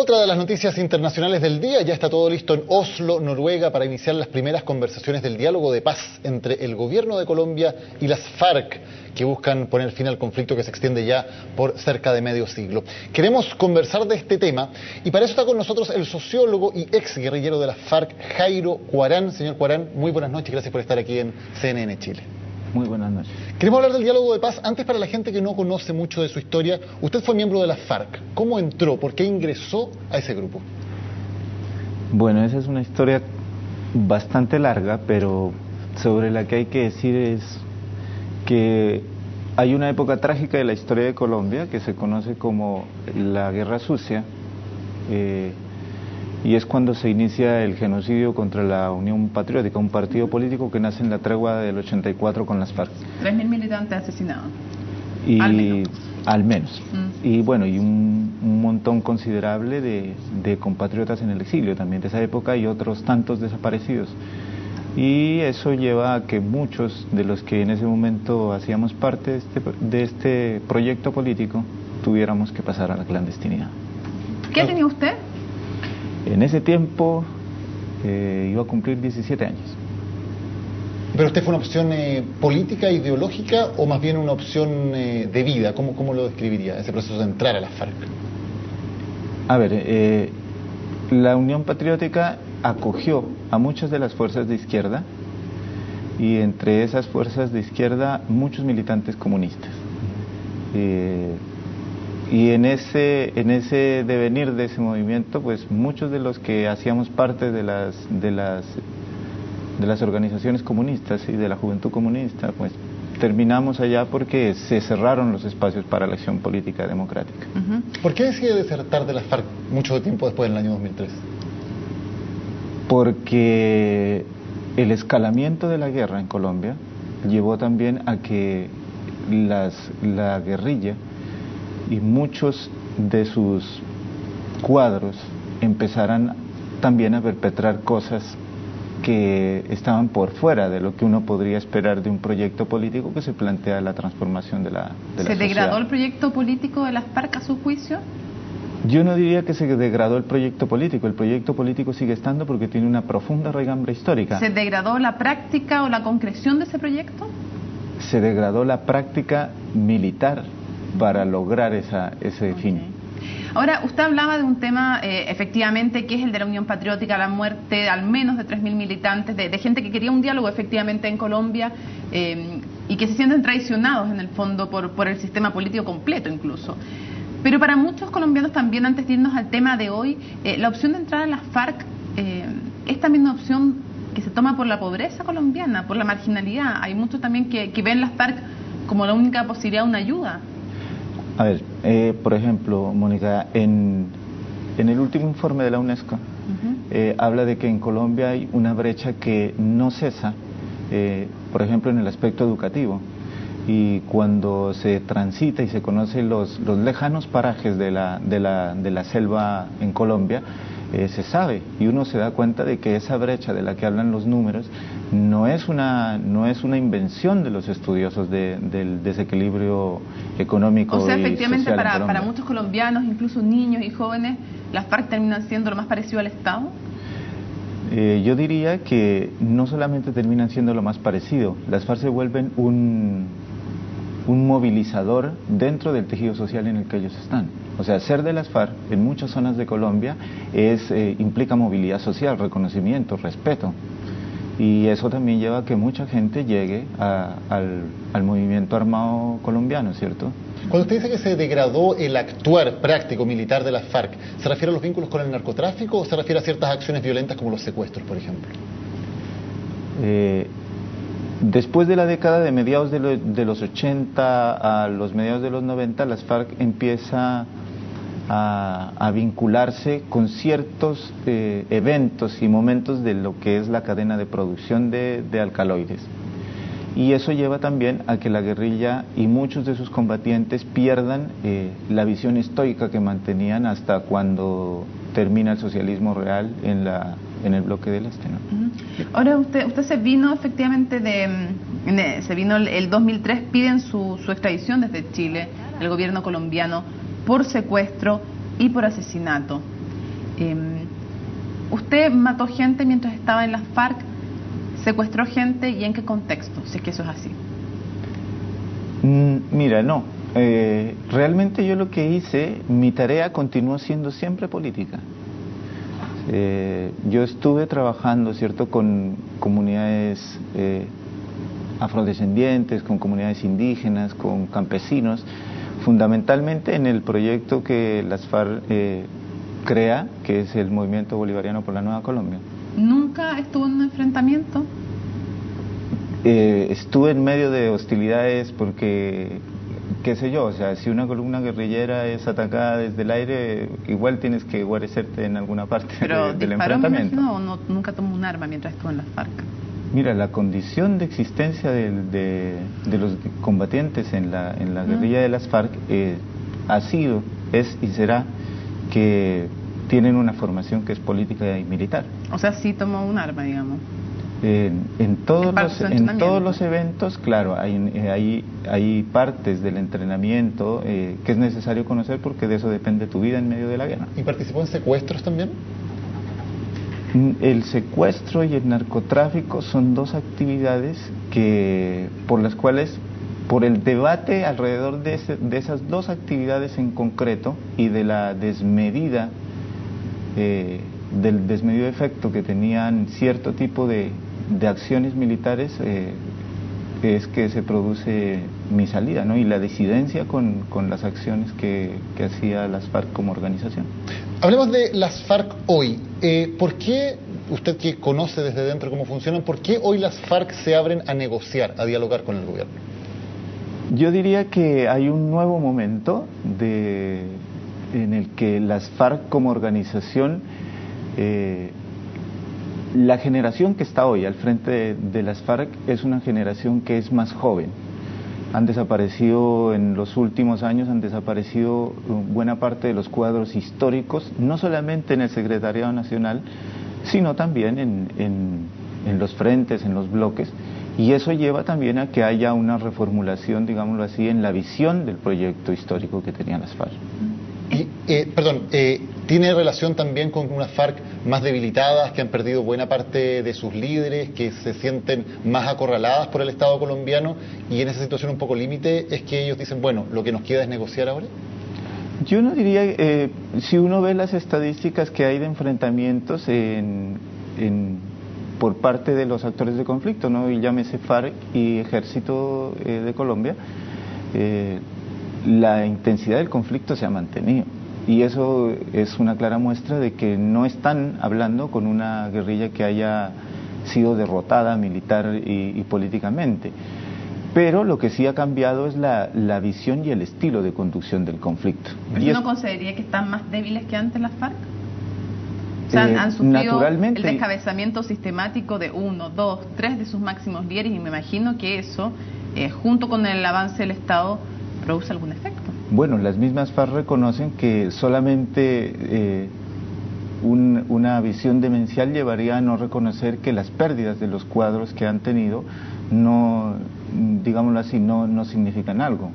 Otra de las noticias internacionales del día: ya está todo listo en Oslo, Noruega, para iniciar las primeras conversaciones del diálogo de paz entre el gobierno de Colombia y las FARC, que buscan poner fin al conflicto que se extiende ya por cerca de medio siglo. Queremos conversar de este tema y para eso está con nosotros el sociólogo y ex guerrillero de las FARC, Jairo Cuarán. Señor Cuarán, muy buenas noches, gracias por estar aquí en CNN Chile. Muy buenas noches. Queremos hablar del diálogo de paz. Antes, para la gente que no conoce mucho de su historia, usted fue miembro de las FARC. ¿Cómo entró? ¿Por qué ingresó a ese grupo? Bueno, esa es una historia bastante larga, pero sobre la que hay que decir es que hay una época trágica de la historia de Colombia que se conoce como la Guerra Sucia, y es cuando se inicia el genocidio contra la Unión Patriótica, un partido político que nace en la tregua del 84 con las FARC. 3.000 militantes asesinados. Y, al menos. Y bueno, y un montón considerable de compatriotas en el exilio también de esa época y otros tantos desaparecidos. Y eso lleva a que muchos de los que en ese momento hacíamos parte de este proyecto político tuviéramos que pasar a la clandestinidad. ¿Qué tenía usted? En ese tiempo iba a cumplir 17 años. ¿Pero usted fue una opción política, ideológica, o más bien una opción de vida? ¿Cómo lo describiría, ese proceso de entrar a las FARC? A ver, la Unión Patriótica acogió a muchas de las fuerzas de izquierda, y entre esas fuerzas de izquierda muchos militantes comunistas. Y en ese devenir de ese movimiento, pues muchos de los que hacíamos parte de las organizaciones comunistas y de la juventud comunista, pues terminamos allá porque se cerraron los espacios para la acción política democrática. ¿Por qué decide desertar de las FARC mucho tiempo después, en el año 2003? Porque el escalamiento de la guerra en Colombia llevó también a que la guerrilla y muchos de sus cuadros empezaran también a perpetrar cosas que estaban por fuera de lo que uno podría esperar de un proyecto político que se plantea la transformación de la sociedad. ¿Se degradó el proyecto político de las FARC a su juicio? Yo no diría que se degradó el proyecto político sigue estando porque tiene una profunda raigambre histórica. ¿Se degradó la práctica o la concreción de ese proyecto? Se degradó la práctica militar para lograr ese fin. Ahora, usted hablaba de un tema, efectivamente, que es el de la Unión Patriótica, la muerte de al menos de 3.000 militantes, de gente que quería un diálogo efectivamente en Colombia, y que se sienten traicionados en el fondo por el sistema político completo incluso. Pero para muchos colombianos también, antes de irnos al tema de hoy, la opción de entrar a las FARC es también una opción que se toma por la pobreza colombiana, por la marginalidad. Hay muchos también que ven las FARC como la única posibilidad de una ayuda. A ver, por ejemplo, Mónica, en el último informe de la UNESCO habla de que en Colombia hay una brecha que no cesa, por ejemplo, en el aspecto educativo. Y cuando se transita y se conocen los lejanos parajes de la selva en Colombia, se sabe y uno se da cuenta de que esa brecha de la que hablan los números no es una invención de los estudiosos del desequilibrio económico. O sea, y efectivamente social para muchos colombianos, incluso niños y jóvenes, las FARC terminan siendo lo más parecido al Estado. Yo diría que no solamente terminan siendo lo más parecido, las FARC se vuelven un movilizador dentro del tejido social en el que ellos están. O sea, ser de las FARC en muchas zonas de Colombia implica movilidad social, reconocimiento, respeto. Y eso también lleva a que mucha gente llegue al movimiento armado colombiano, ¿cierto? Cuando usted dice que se degradó el actuar práctico militar de las FARC, ¿se refiere a los vínculos con el narcotráfico o se refiere a ciertas acciones violentas como los secuestros, por ejemplo? Después de la década de mediados de los 80 a los mediados de los 90, las FARC empieza a vincularse con ciertos eventos y momentos de lo que es la cadena de producción de alcaloides. Y eso lleva también a que la guerrilla y muchos de sus combatientes pierdan la visión estoica que mantenían hasta cuando termina el socialismo real en el bloque del Este, ¿no? Ahora usted se vino efectivamente se vino el 2003, piden su extradición desde Chile, el gobierno colombiano, por secuestro y por asesinato. ¿Usted mató gente mientras estaba en las FARC? ¿Secuestró gente y en qué contexto? Si es que eso es así. Mira, no. Realmente yo lo que hice, mi tarea continuó siendo siempre política. Yo estuve trabajando, ¿cierto?, con comunidades afrodescendientes, con comunidades indígenas, con campesinos, fundamentalmente en el proyecto que las FARC crea, que es el Movimiento Bolivariano por la Nueva Colombia. ¿Nunca estuvo en un enfrentamiento? Estuve en medio de hostilidades porque, qué sé yo, o sea, si una columna guerrillera es atacada desde el aire, igual tienes que guarecerte en alguna parte del enfrentamiento. ¿Pero disparó, nunca tomó un arma mientras estuvo en las FARC? Mira, la condición de existencia de los combatientes en la guerrilla de las FARC ha sido, es y será que tienen una formación que es política y militar. O sea, sí tomó un arma, digamos. En todos los eventos, claro, hay partes del entrenamiento que es necesario conocer porque de eso depende tu vida en medio de la guerra. ¿Y participó en secuestros también? El secuestro y el narcotráfico son dos actividades por las cuales, por el debate alrededor de esas dos actividades en concreto y de la desmedida, del desmedido efecto que tenían cierto tipo de acciones militares, es que se produce mi salida, ¿no? Y la disidencia con las acciones que hacía las FARC como organización. Hablemos de las FARC hoy. ¿Por qué, usted que conoce desde dentro cómo funcionan, por qué hoy las FARC se abren a negociar, a dialogar con el gobierno? Yo diría que hay un nuevo momento en el que las FARC como organización, la generación que está hoy al frente de las FARC es una generación que es más joven. Han desaparecido en los últimos años, buena parte de los cuadros históricos, no solamente en el Secretariado Nacional, sino también en los frentes, en los bloques, y eso lleva también a que haya una reformulación, digámoslo así, en la visión del proyecto histórico que tenían las FARC. ¿Tiene relación también con unas FARC más debilitadas, que han perdido buena parte de sus líderes, que se sienten más acorraladas por el Estado colombiano, y en esa situación un poco límite es que ellos dicen, bueno, lo que nos queda es negociar ahora? Yo no diría, si uno ve las estadísticas que hay de enfrentamientos por parte de los actores de conflicto, ¿no? Y llámese FARC y Ejército de Colombia, la intensidad del conflicto se ha mantenido. Y eso es una clara muestra de que no están hablando con una guerrilla que haya sido derrotada militar y políticamente. Pero lo que sí ha cambiado es la visión y el estilo de conducción del conflicto. ¿Pero no consideraría que están más débiles que antes las FARC? O sea, han sufrido el descabezamiento sistemático de 1, 2, 3 de sus máximos líderes, y me imagino que eso, junto con el avance del Estado, produce algún efecto. Bueno, las mismas FARC reconocen que solamente una visión demencial llevaría a no reconocer que las pérdidas de los cuadros que han tenido no, digámoslo así, no significan algo,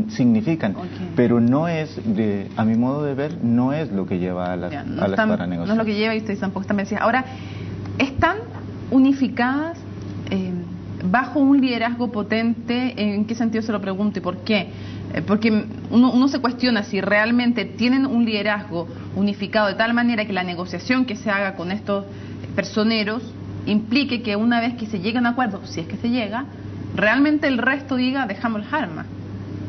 significan, pero no es, a mi modo de ver, no es lo que lleva a las FARC a negociar. No es lo que lleva, y ustedes tampoco están vencidas. Ahora, ¿están unificadas bajo un liderazgo potente? ¿En qué sentido se lo pregunto y por qué? Porque uno se cuestiona si realmente tienen un liderazgo unificado de tal manera que la negociación que se haga con estos personeros implique que una vez que se llegue a un acuerdo, si es que se llega, realmente el resto diga dejamos las armas,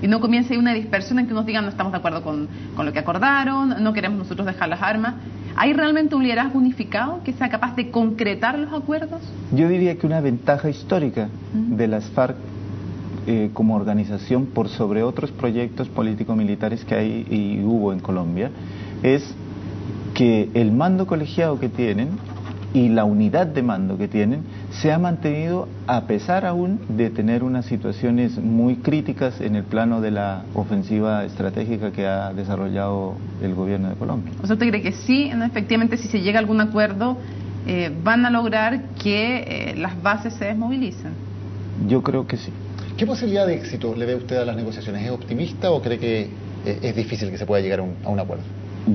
y no comience una dispersión en que unos digan no estamos de acuerdo con lo que acordaron, no queremos nosotros dejar las armas. ¿Hay realmente un liderazgo unificado que sea capaz de concretar los acuerdos? Yo diría que una ventaja histórica de las FARC como organización por sobre otros proyectos político-militares que hay y hubo en Colombia es que el mando colegiado que tienen y la unidad de mando que tienen se ha mantenido a pesar aún de tener unas situaciones muy críticas en el plano de la ofensiva estratégica que ha desarrollado el gobierno de Colombia. ¿O sea, usted cree que sí, efectivamente, si se llega a algún acuerdo, van a lograr que las bases se desmovilicen? Yo creo que sí. ¿Qué posibilidad de éxito le ve usted a las negociaciones? ¿Es optimista o cree que es difícil que se pueda llegar a un acuerdo?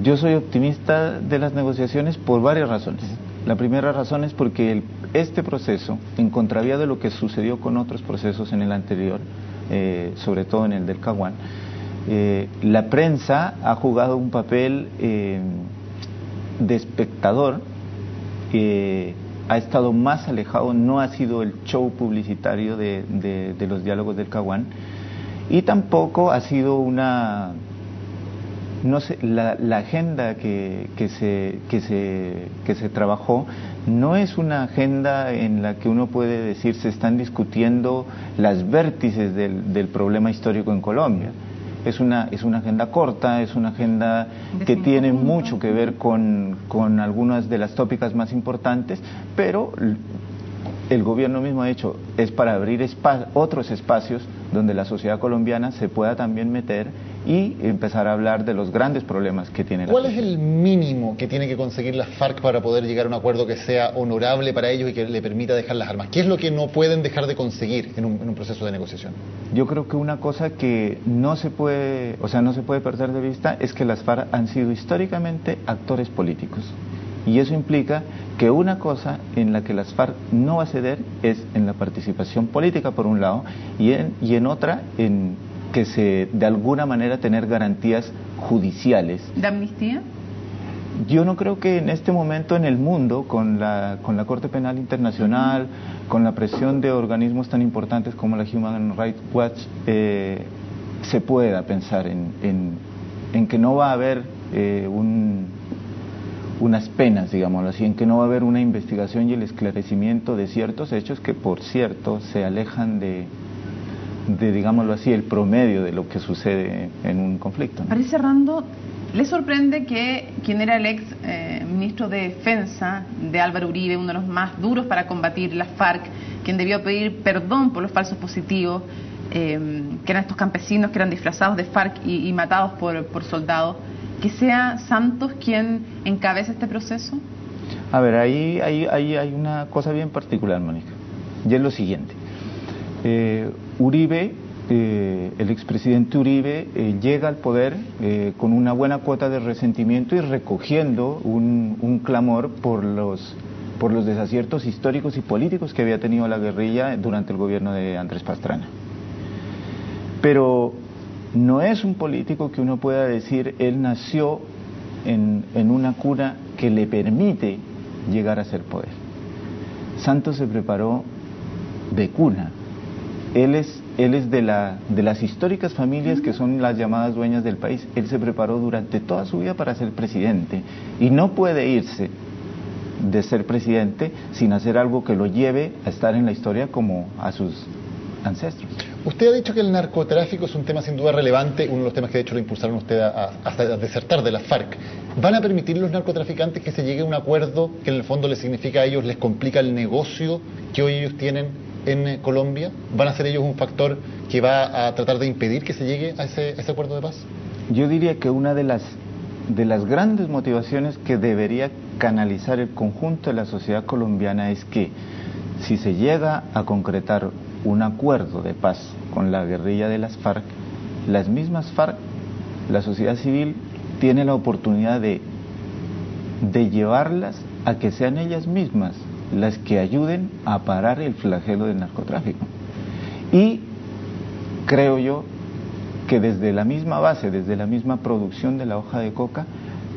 Yo soy optimista de las negociaciones por varias razones. La primera razón es porque este proceso, en contravía de lo que sucedió con otros procesos en el anterior, sobre todo en el del Caguán, la prensa ha jugado un papel de espectador, ha estado más alejado, no ha sido el show publicitario de los diálogos del Caguán, y tampoco ha sido una... No sé, la agenda que se trabajó no es una agenda en la que uno puede decir se están discutiendo las vértices del problema histórico en Colombia. Es una agenda corta, es una agenda que tiene mucho que ver con algunas de las tópicas más importantes, pero el gobierno mismo ha dicho, es para abrir otros espacios donde la sociedad colombiana se pueda también meter y empezar a hablar de los grandes problemas que tiene la sociedad. ¿Cuál es el mínimo que tiene que conseguir las FARC para poder llegar a un acuerdo que sea honorable para ellos y que le permita dejar las armas? ¿Qué es lo que no pueden dejar de conseguir en un proceso de negociación? Yo creo que una cosa que no se puede perder de vista es que las FARC han sido históricamente actores políticos. Y eso implica que una cosa en la que las FARC no va a ceder es en la participación política, por un lado, y en otra, en que de alguna manera tener garantías judiciales. ¿De amnistía? Yo no creo que en este momento en el mundo, con la Corte Penal Internacional, con la presión de organismos tan importantes como la Human Rights Watch, se pueda pensar en que no va a haber unas penas, digámoslo así, en que no va a haber una investigación y el esclarecimiento de ciertos hechos que, por cierto, se alejan de digámoslo así, el promedio de lo que sucede en un conflicto, ¿no? Para ir cerrando, ¿le sorprende que quien era el ex ministro de Defensa de Álvaro Uribe, uno de los más duros para combatir las FARC, quien debió pedir perdón por los falsos positivos, que eran estos campesinos que eran disfrazados de FARC y matados por soldados, que sea Santos quien encabeza este proceso? A ver, ahí hay una cosa bien particular, Mónica, y es lo siguiente. Uribe, el expresidente Uribe, llega al poder con una buena cuota de resentimiento y recogiendo un clamor por los desaciertos históricos y políticos que había tenido la guerrilla durante el gobierno de Andrés Pastrana. Pero no es un político que uno pueda decir, él nació en una cuna que le permite llegar a ser poder. Santos se preparó de cuna. Él es de las históricas familias que son las llamadas dueñas del país. Él se preparó durante toda su vida para ser presidente y no puede irse de ser presidente sin hacer algo que lo lleve a estar en la historia como a sus ancestros. Usted ha dicho que el narcotráfico es un tema sin duda relevante, uno de los temas que de hecho lo impulsaron usted hasta desertar de la FARC. ¿Van a permitir los narcotraficantes que se llegue a un acuerdo que en el fondo les significa a ellos, les complica el negocio que hoy ellos tienen en Colombia? ¿Van a ser ellos un factor que va a tratar de impedir que se llegue a ese acuerdo de paz? Yo diría que una de las grandes motivaciones que debería canalizar el conjunto de la sociedad colombiana es que si se llega a concretar un acuerdo de paz con la guerrilla de las FARC, las mismas FARC, la sociedad civil tiene la oportunidad de llevarlas a que sean ellas mismas las que ayuden a parar el flagelo del narcotráfico. Y creo yo que desde la misma base, desde la misma producción de la hoja de coca,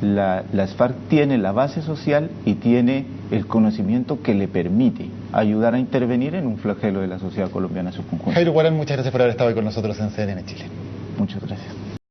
las FARC tiene la base social y tiene el conocimiento que le permite ayudar a intervenir en un flagelo de la sociedad colombiana en su conjunto. Jairo Guarán, muchas gracias por haber estado hoy con nosotros en CNN Chile. Muchas gracias.